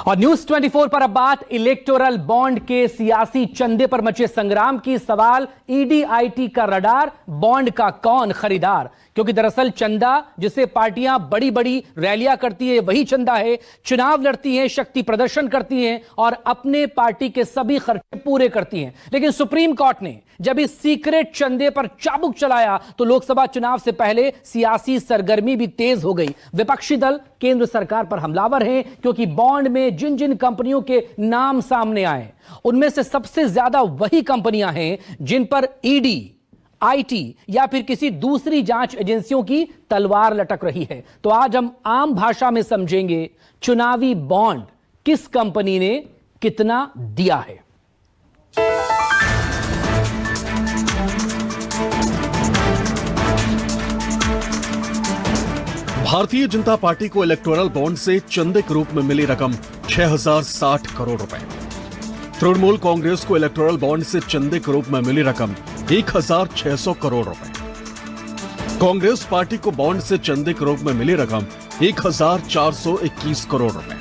और न्यूज 24 पर अब बात इलेक्टोरल बॉन्ड के सियासी चंदे पर मचे संग्राम की। सवाल ईडी-आईटी का रडार, बॉन्ड का कौन खरीदार? क्योंकि दरअसल चंदा जिसे पार्टियां बड़ी बड़ी रैलियां करती है वही चंदा है। चुनाव लड़ती हैं, शक्ति प्रदर्शन करती हैं और अपने पार्टी के सभी खर्चे पूरे करती हैं। लेकिन सुप्रीम कोर्ट ने जब इस सीक्रेट चंदे पर चाबुक चलाया तो लोकसभा चुनाव से पहले सियासी सरगर्मी भी तेज हो गई। विपक्षी दल केंद्र सरकार पर हमलावर हैं क्योंकि बॉन्ड में जिन जिन कंपनियों के नाम सामने आए उनमें से सबसे ज्यादा वही कंपनियां हैं जिन पर ईडी, आईटी या फिर किसी दूसरी जांच एजेंसियों की तलवार लटक रही है। तो आज हम आम भाषा में समझेंगे चुनावी बॉन्ड किस कंपनी ने कितना दिया है। भारतीय जनता पार्टी को इलेक्टोरल बॉन्ड से चंदे के रूप में मिली रकम 6060 करोड़ रुपए। तृणमूल कांग्रेस को इलेक्टोरल बॉन्ड से चंदे के रूप में मिली रकम 1600 करोड़ रुपए। कांग्रेस पार्टी को बॉन्ड से चंदे के रूप में मिली रकम 1421 करोड़ रुपए।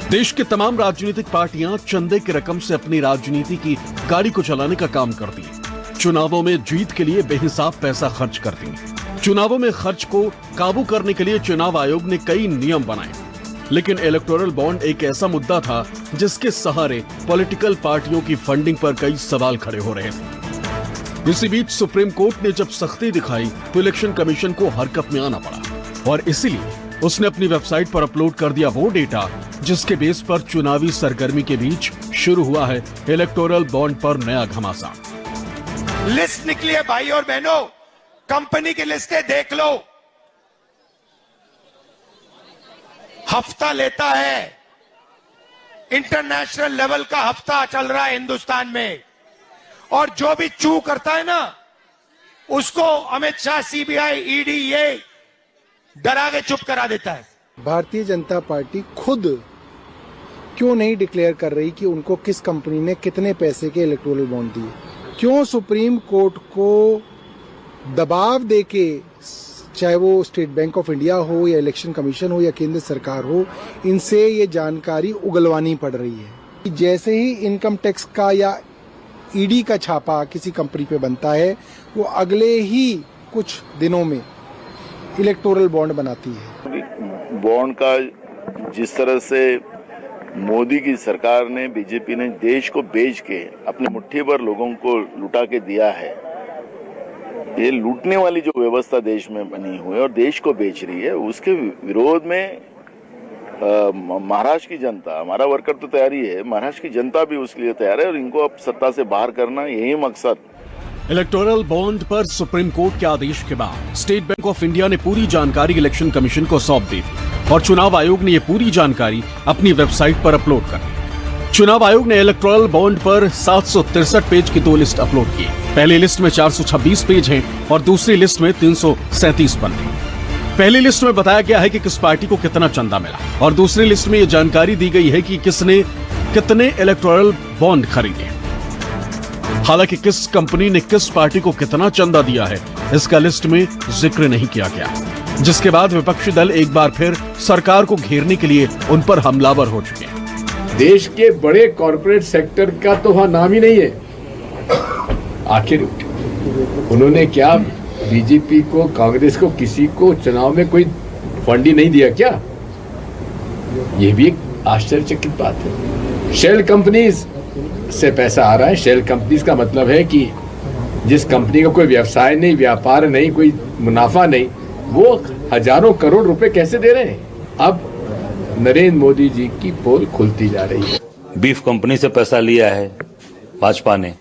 देश की तमाम राजनीतिक पार्टियां चंदे की रकम से अपनी राजनीति की गाड़ी को चलाने का काम करती हैं। चुनावों में जीत के लिए बेहिसाब पैसा खर्च करती हैं। चुनावों में खर्च को काबू करने के लिए चुनाव आयोग ने कई नियम बनाए, लेकिन इलेक्टोरल बॉन्ड एक ऐसा मुद्दा था जिसके सहारे पॉलिटिकल पार्टियों की फंडिंग पर कई सवाल खड़े हो रहे थे। इसी बीच सुप्रीम कोर्ट ने जब सख्ती दिखाई तो इलेक्शन कमीशन को हरकत में आना पड़ा और इसीलिए उसने अपनी वेबसाइट पर अपलोड कर दिया वो डेटा जिसके बेस पर चुनावी सरगर्मी के बीच शुरू हुआ है इलेक्टोरल बॉन्ड पर नया घमासान। लिस्ट निकली है भाई और बहनों, कंपनी की लिस्टें देख लो। हफ्ता लेता है, इंटरनेशनल लेवल का हफ्ता चल रहा है हिंदुस्तान में, और जो भी चू करता है ना उसको अमित शाह, सीबीआई, ईडी ये डरा के चुप करा देता है। भारतीय जनता पार्टी खुद क्यों नहीं डिक्लेयर कर रही कि उनको किस कंपनी ने कितने पैसे के इलेक्टोरल बॉन्ड दिए? क्यों सुप्रीम कोर्ट को दबाव देके, चाहे वो स्टेट बैंक ऑफ इंडिया हो या इलेक्शन कमीशन हो या केंद्र सरकार हो, इनसे ये जानकारी उगलवानी पड़ रही है? जैसे ही इनकम टैक्स का या ईडी का छापा किसी कंपनी पे बनता है वो अगले ही कुछ दिनों में इलेक्टोरल बॉन्ड बनाती है। बॉन्ड का जिस तरह से मोदी की सरकार ने, बीजेपी ने देश को बेच के अपने मुट्ठी भर लोगों को लुटा के दिया है, ये लूटने वाली जो व्यवस्था देश में बनी हुई है और देश को बेच रही है, उसके विरोध में महाराष्ट्र की जनता, हमारा वर्कर तो तैयार ही है, महाराष्ट्र की जनता भी उसके लिए तैयार है और इनको अब सत्ता से बाहर करना, यही मकसद। इलेक्टोरल बॉन्ड पर सुप्रीम कोर्ट के आदेश के बाद स्टेट बैंक ऑफ इंडिया ने पूरी जानकारी इलेक्शन कमीशन को सौंप दी और चुनाव आयोग ने ये पूरी जानकारी अपनी वेबसाइट पर अपलोड कर दी। चुनाव आयोग ने इलेक्टोरल बॉन्ड पर 763 पेज की 2 लिस्ट अपलोड की। पहली लिस्ट में 426 पेज हैं और दूसरी लिस्ट में 337 पन्ने। पहली लिस्ट में बताया गया है कि किस पार्टी को कितना चंदा मिला और दूसरी लिस्ट में यह जानकारी दी गई है कि किसने कितने इलेक्टोरल बॉन्ड खरीदे। हालांकि किस कंपनी ने किस पार्टी को कितना चंदा दिया है इसका लिस्ट में जिक्र नहीं किया गया, जिसके बाद विपक्षी दल एक बार फिर सरकार को घेरने के लिए उन पर हमलावर हो चुके हैं। देश के बड़े कॉर्पोरेट सेक्टर का तो वहां नाम ही नहीं है। आखिर उन्होंने क्या बीजेपी को, कांग्रेस को, किसी को चुनाव में कोई फंड ही नहीं दिया क्या? ये भी एक आश्चर्यचकित बात है। शेल कंपनीज से पैसा आ रहा है। शेल कंपनीज का मतलब है कि जिस कंपनी का कोई व्यवसाय नहीं, व्यापार नहीं, कोई मुनाफा नहीं, वो हजारों करोड़ रुपए कैसे दे रहे हैं? अब नरेंद्र मोदी जी की पोल खुलती जा रही है। बीफ कंपनी से पैसा लिया है भाजपा ने,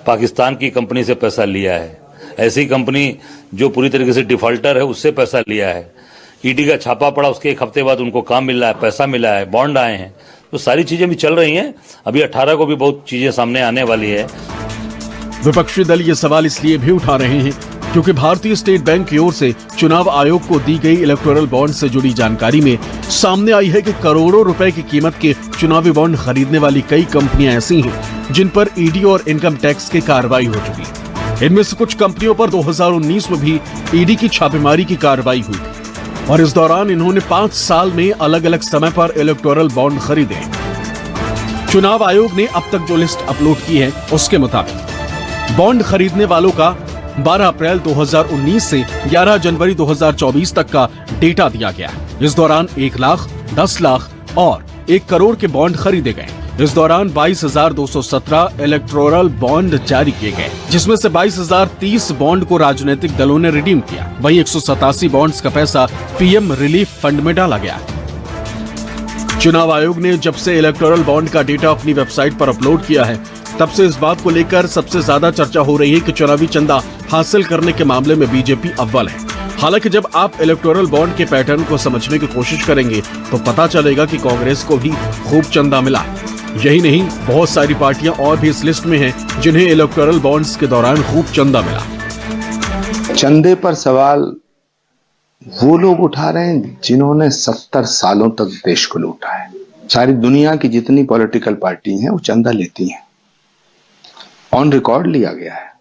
पाकिस्तान की कंपनी से पैसा लिया है, ऐसी कंपनी जो पूरी तरीके से डिफॉल्टर है उससे पैसा लिया है। ईडी का छापा पड़ा, उसके एक हफ्ते बाद उनको काम मिल रहा है, पैसा मिला है, बॉन्ड आए हैं, तो सारी चीजें भी चल रही हैं। अभी 18 को भी बहुत चीजें सामने आने वाली है। विपक्षी दल ये सवाल इसलिए भी उठा रहे हैं क्योंकि भारतीय स्टेट बैंक की ओर से चुनाव आयोग को दी गई इलेक्टोरल बॉन्ड से जुड़ी जानकारी में सामने आई है कि करोड़ों रुपए की कीमत के चुनावी बॉन्ड खरीदने वाली कई कंपनियां ऐसी हैं जिन पर ईडी और इनकम टैक्स की कार्रवाई हो चुकी है। इनमें से कुछ कंपनियों पर 2019 में भी ईडी की छापेमारी की कार्रवाई हुई थी। और इस दौरान इन्होंने 5 साल में अलग अलग समय पर इलेक्टोरल बॉन्ड खरीदे। चुनाव आयोग ने अब तक जो लिस्ट अपलोड की है उसके मुताबिक बॉन्ड खरीदने वालों का 12 अप्रैल 2019 से 11 जनवरी 2024 तक का डेटा दिया गया। इस दौरान 1 लाख, 10 लाख और 1 करोड़ के बॉन्ड खरीदे गए। इस दौरान 22,217 इलेक्टोरल बॉन्ड जारी किए गए, जिसमें से 22,030 बॉन्ड को राजनीतिक दलों ने रिडीम किया। वहीं 187 बॉन्ड्स का पैसा पीएम रिलीफ फंड में डाला गया। चुनाव आयोग ने जब से इलेक्टोरल बॉन्ड का डेटा अपनी वेबसाइट पर अपलोड किया है, तब से इस बात को लेकर सबसे ज्यादा चर्चा हो रही है कि चुनावी चंदा हासिल करने के मामले में बीजेपी अव्वल है। हालांकि जब आप इलेक्टोरल बॉन्ड के पैटर्न को समझने की कोशिश करेंगे तो पता चलेगा कि कांग्रेस को भी खूब चंदा मिला। यही नहीं, बहुत सारी पार्टियां और भी इस लिस्ट में हैं जिन्हें इलेक्टोरल बॉन्ड्स के दौरान खूब चंदा मिला। चंदे पर सवाल वो लोग उठा रहे हैं जिन्होंने 70 सालों तक देश को लूटा है। सारी दुनिया की जितनी पॉलिटिकल पार्टी हैं वो चंदा लेती हैं, ऑन रिकॉर्ड लिया गया है।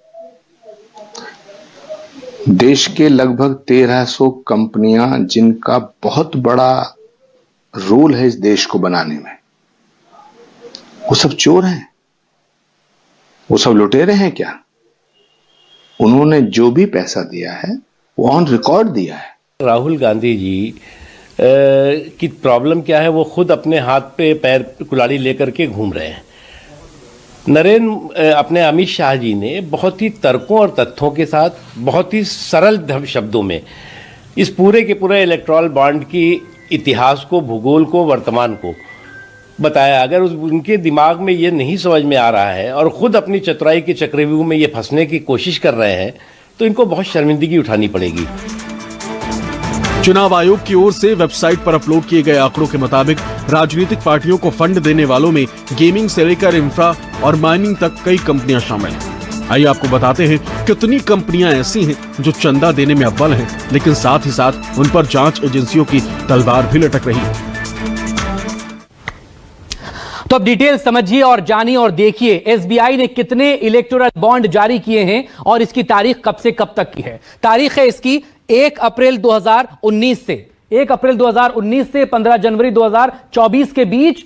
देश के लगभग 1300 कंपनियां जिनका बहुत बड़ा रोल है इस देश को बनाने में, वो सब चोर हैं, वो सब लुटेरे हैं क्या? उन्होंने जो भी पैसा दिया है वो ऑन रिकॉर्ड दिया है। राहुल गांधी जी की प्रॉब्लम क्या है, वो खुद अपने हाथ पे पैर कुल्हाड़ी लेकर के घूम रहे हैं। अपने अमित शाह जी ने बहुत ही तर्कों और तथ्यों के साथ बहुत ही सरल शब्दों में इस पूरे के पूरे इलेक्टोरल बॉन्ड की इतिहास को, भूगोल को, वर्तमान को बताया। अगर उनके दिमाग में ये नहीं समझ में आ रहा है और खुद अपनी चतुराई के चक्रव्यूह में ये फंसने की कोशिश कर रहे हैं तो इनको बहुत शर्मिंदगी उठानी पड़ेगी। चुनाव आयोग की ओर से वेबसाइट पर अपलोड किए गए आंकड़ों के मुताबिक राजनीतिक पार्टियों को फंड देने वालों में गेमिंग से लेकर इंफ्रा और माइनिंग तक कई कंपनियां शामिल हैं। आइए आपको बताते हैं कितनी कंपनियां ऐसी हैं जो चंदा देने में अव्वल हैं, लेकिन साथ ही साथ उन पर जांच एजेंसियों की तलवार भी लटक रही है। तो अब डिटेल समझिए और जानिए और देखिए एसबीआई ने कितने इलेक्टोरल बॉन्ड जारी किए हैं और इसकी तारीख कब से कब तक की है। तारीख है इसकी 1 अप्रैल 2019 से 15 जनवरी 2024 के बीच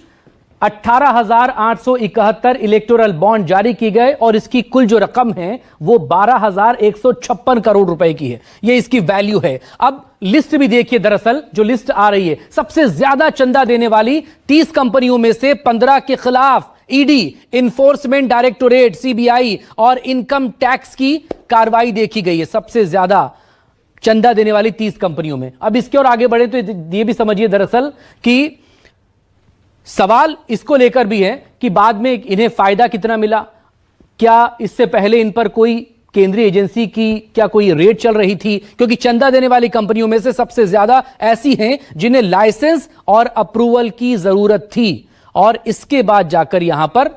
18,871 इलेक्टोरल बॉन्ड जारी किए गए और इसकी कुल जो रकम है वो 12,156 करोड़ रुपए की है। ये इसकी वैल्यू है। अब लिस्ट भी देखिए, दरअसल जो लिस्ट आ रही है, सबसे ज्यादा चंदा देने वाली 30 कंपनियों में से 15 के खिलाफ ईडी, इन्फोर्समेंट डायरेक्टोरेट, सीबीआई और इनकम टैक्स की कार्रवाई देखी गई है। सबसे ज्यादा चंदा देने वाली 30 कंपनियों में। अब इसके और आगे बढ़े तो ये भी समझिए दरअसल कि सवाल इसको लेकर भी है कि बाद में इन्हें फायदा कितना मिला, क्या इससे पहले इन पर कोई केंद्रीय एजेंसी की क्या कोई रेड चल रही थी, क्योंकि चंदा देने वाली कंपनियों में से सबसे ज्यादा ऐसी हैं जिन्हें लाइसेंस और अप्रूवल की जरूरत थी और इसके बाद जाकर यहां पर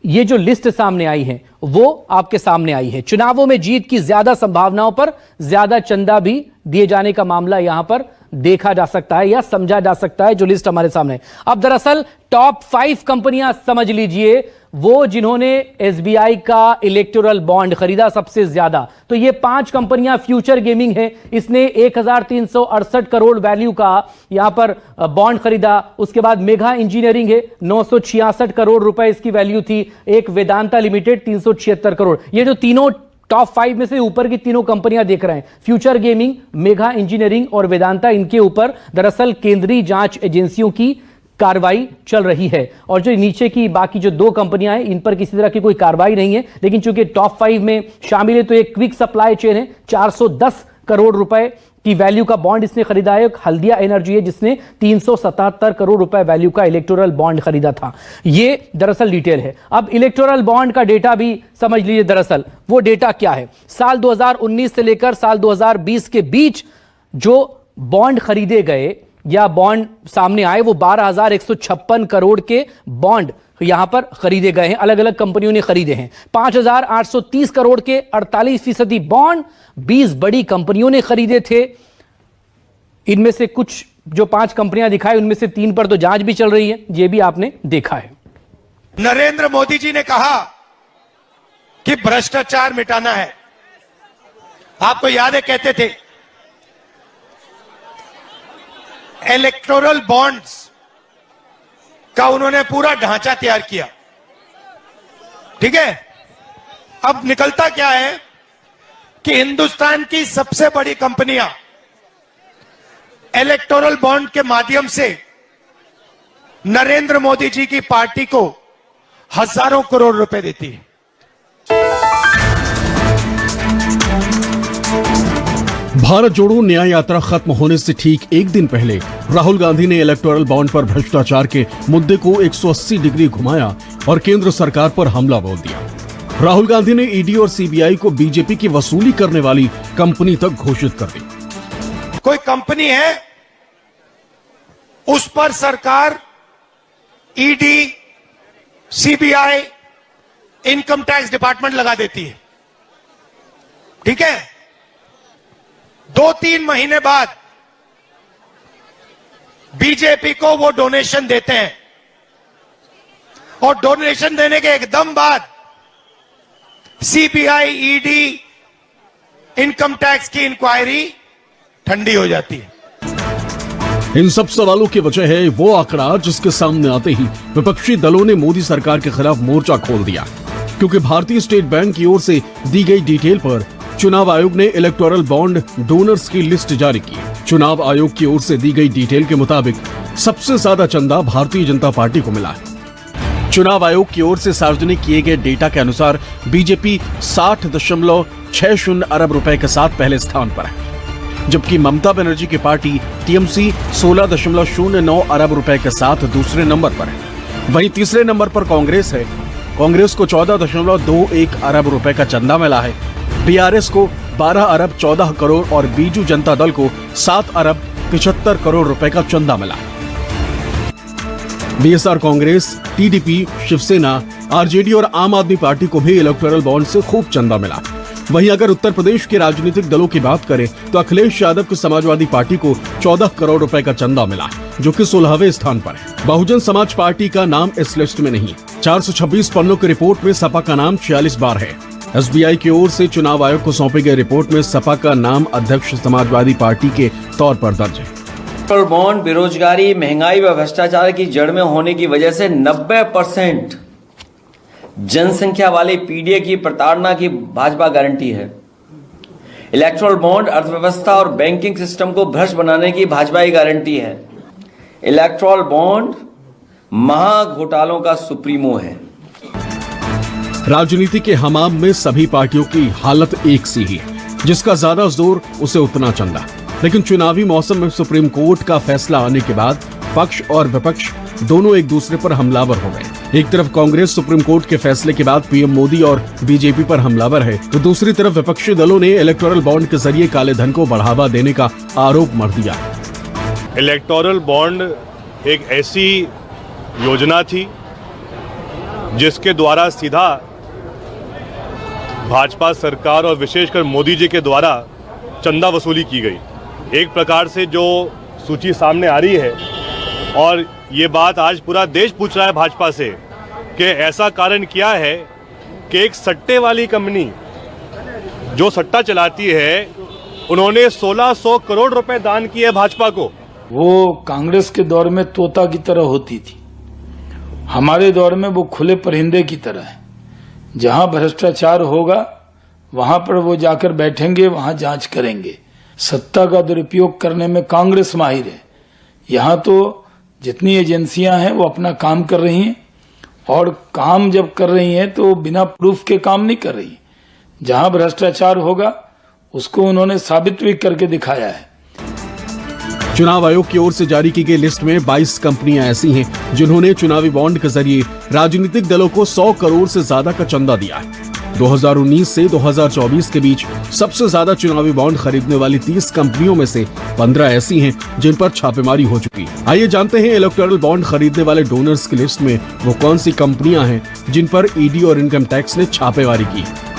ये जो लिस्ट सामने आई है वो आपके सामने आई है। चुनावों में जीत की ज्यादा संभावनाओं पर ज्यादा चंदा भी दिए जाने का मामला यहां पर देखा जा सकता है या समझा जा सकता है, जो लिस्ट हमारे सामने है। अब दरअसल टॉप 5 कंपनियां समझ लीजिए, वो जिन्होंने एसबीआई का इलेक्टोरल बॉन्ड खरीदा सबसे ज्यादा। तो ये 5 कंपनियां, फ्यूचर गेमिंग है, इसने 1368 करोड़ वैल्यू का यहां पर बॉन्ड खरीदा। उसके बाद मेघा इंजीनियरिंग है, 966 करोड़ रुपए इसकी वैल्यू थी। एक वेदांता लिमिटेड 376 करोड़। ये जो तीनों टॉप 5 में से ऊपर की तीनों कंपनियां देख रहे हैं, फ्यूचर गेमिंग, मेघा इंजीनियरिंग और वेदांता, इनके ऊपर दरअसल केंद्रीय जांच एजेंसियों की कार्रवाई चल रही है। और जो नीचे की बाकी जो 2 कंपनियां हैं इन पर किसी तरह की कोई कार्रवाई नहीं है, लेकिन चूंकि टॉप 5 में शामिल है तो एक क्विक सप्लाई चेन है, 410 करोड़ रुपए की वैल्यू का बॉन्ड इसने खरीदा है। हल्दिया एनर्जी है जिसने 377 करोड़ रुपए वैल्यू का इलेक्टोरल बॉन्ड खरीदा था। ये दरअसल डिटेल है। अब इलेक्टोरल बॉन्ड का डेटा भी समझ लीजिए। दरअसल वो डेटा क्या है, साल 2019 से लेकर साल 2020 के बीच जो बॉन्ड खरीदे गए या बॉन्ड सामने आए वो 12,156 करोड़ के बॉन्ड यहां पर खरीदे गए हैं, अलग अलग कंपनियों ने खरीदे हैं। 5,830 करोड़ के 48% बॉन्ड 20 बड़ी कंपनियों ने खरीदे थे। इनमें से कुछ जो 5 कंपनियां दिखाई उनमें से 3 पर तो जांच भी चल रही है, यह भी आपने देखा है। नरेंद्र मोदी जी ने कहा कि भ्रष्टाचार मिटाना है। आपको याद है, कहते थे इलेक्टोरल बॉन्ड्स का उन्होंने पूरा ढांचा तैयार किया। ठीक है, अब निकलता क्या है कि हिंदुस्तान की सबसे बड़ी कंपनियां इलेक्टोरल बॉन्ड के माध्यम से नरेंद्र मोदी जी की पार्टी को हजारों करोड़ रुपए देती है। भारत जोड़ो न्याय यात्रा खत्म होने से ठीक एक दिन पहले राहुल गांधी ने इलेक्टोरल बॉन्ड पर भ्रष्टाचार के मुद्दे को 180 डिग्री घुमाया और केंद्र सरकार पर हमला बोल दिया। राहुल गांधी ने ईडी और सीबीआई को बीजेपी की वसूली करने वाली कंपनी तक घोषित कर दी। कोई कंपनी है, उस पर सरकार ED, CBI, income tax department लगा देती है। ठीक है, 2-3 महीने बाद बीजेपी को वो डोनेशन देते हैं और डोनेशन देने के एकदम बाद सीबीआई, ईडी, इनकम टैक्स की इंक्वायरी ठंडी हो जाती है। इन सब सवालों की वजह है वो आंकड़ा जिसके सामने आते ही विपक्षी दलों ने मोदी सरकार के खिलाफ मोर्चा खोल दिया, क्योंकि भारतीय स्टेट बैंक की ओर से दी गई डिटेल पर चुनाव आयोग ने इलेक्टोरल बॉन्ड डोनर्स की लिस्ट जारी की। चुनाव आयोग की ओर से दी गई डिटेल के मुताबिक सबसे ज्यादा चंदा भारतीय जनता पार्टी को मिला है। चुनाव आयोग की ओर से सार्वजनिक किए गए डेटा के अनुसार बीजेपी 60.60 अरब रुपए के साथ पहले स्थान पर है, जबकि ममता बनर्जी की पार्टी टीएमसी 16.09 अरब रुपए के साथ दूसरे नंबर पर है। वहीं तीसरे नंबर पर कांग्रेस है। कांग्रेस को 14.21 अरब रुपए का चंदा मिला है। बीआरएस को 12 अरब 14 करोड़ और बीजू जनता दल को 7 अरब 75 करोड़ रुपए का चंदा मिला है। BSR Congress, TDP, Shiv Sena, RJD और आम आदमी पार्टी को भी इलेक्टोरल बॉन्ड से खूब चंदा मिला। वहीं अगर उत्तर प्रदेश के राजनीतिक दलों की बात करें तो अखिलेश यादव की समाजवादी पार्टी को 14 करोड़ रुपए का चंदा मिला, जो कि 16वें स्थान पर है। बहुजन समाज पार्टी का नाम इस लिस्ट में नहीं। 426 पन्नों की रिपोर्ट में सपा का नाम 46 बार है। एसबीआई की ओर से चुनाव आयोग को सौंपी गई रिपोर्ट में सपा का नाम अध्यक्ष समाजवादी पार्टी के तौर पर दर्ज है। इलेक्टोरल बॉन्ड बेरोजगारी, महंगाई व भ्रष्टाचार की जड़ में होने की वजह से 90% जनसंख्या वाले पीडीए की प्रताड़ना की भाजपा गारंटी है। इलेक्टोरल बॉन्ड अर्थव्यवस्था और बैंकिंग सिस्टम को भ्रष्ट बनाने की भाजपा की गारंटी है। इलेक्टोरल बॉन्ड महाघोटालों का सुप्रीमो है। राजनीति के हमाम में सभी पार्टियों की हालत एक सी ही है, जिसका ज्यादा जोर उसे उतना चंदा। लेकिन चुनावी मौसम में सुप्रीम कोर्ट का फैसला आने के बाद पक्ष और विपक्ष दोनों एक दूसरे पर हमलावर हो गए। एक तरफ कांग्रेस सुप्रीम कोर्ट के फैसले के बाद पीएम मोदी और बीजेपी पर हमलावर है, तो दूसरी तरफ विपक्षी दलों ने इलेक्टोरल बॉन्ड के जरिए काले धन को बढ़ावा देने का आरोप मढ़ दिया। इलेक्टोरल बॉन्ड एक ऐसी योजना थी जिसके द्वारा सीधा भाजपा सरकार और विशेषकर मोदी जी के द्वारा चंदा वसूली की गई। एक प्रकार से जो सूची सामने आ रही है और ये बात आज पूरा देश पूछ रहा है भाजपा से कि ऐसा कारण क्या है कि एक सट्टे वाली कंपनी जो सट्टा चलाती है उन्होंने 1600 करोड़ रुपए दान किए भाजपा को। वो कांग्रेस के दौर में तोता की तरह होती थी, हमारे दौर में वो खुले परिंदे की तरह है। जहां भ्रष्टाचार होगा वहां पर वो जाकर बैठेंगे, वहां जांच करेंगे। सत्ता का दुरुपयोग करने में कांग्रेस माहिर है। यहां तो जितनी एजेंसियां हैं वो अपना काम कर रही हैं, और काम जब कर रही हैं तो बिना प्रूफ के काम नहीं कर रही। जहां भ्रष्टाचार होगा उसको उन्होंने साबित भी करके दिखाया है। चुनाव आयोग की ओर से जारी की गई लिस्ट में 22 कंपनियां ऐसी हैं जिन्होंने चुनावी बॉन्ड के जरिए राजनीतिक दलों को 100 करोड़ से ज्यादा का चंदा दिया है। 2019 से 2024 के बीच सबसे ज्यादा चुनावी बॉन्ड खरीदने वाली 30 कंपनियों में से 15 ऐसी हैं जिन पर छापेमारी हो चुकी है। आइए जानते हैं इलेक्टोरल बॉन्ड खरीदने वाले डोनर्स की लिस्ट में वो कौन सी कंपनियां हैं जिन पर ईडी और इनकम टैक्स ने छापेमारी की है।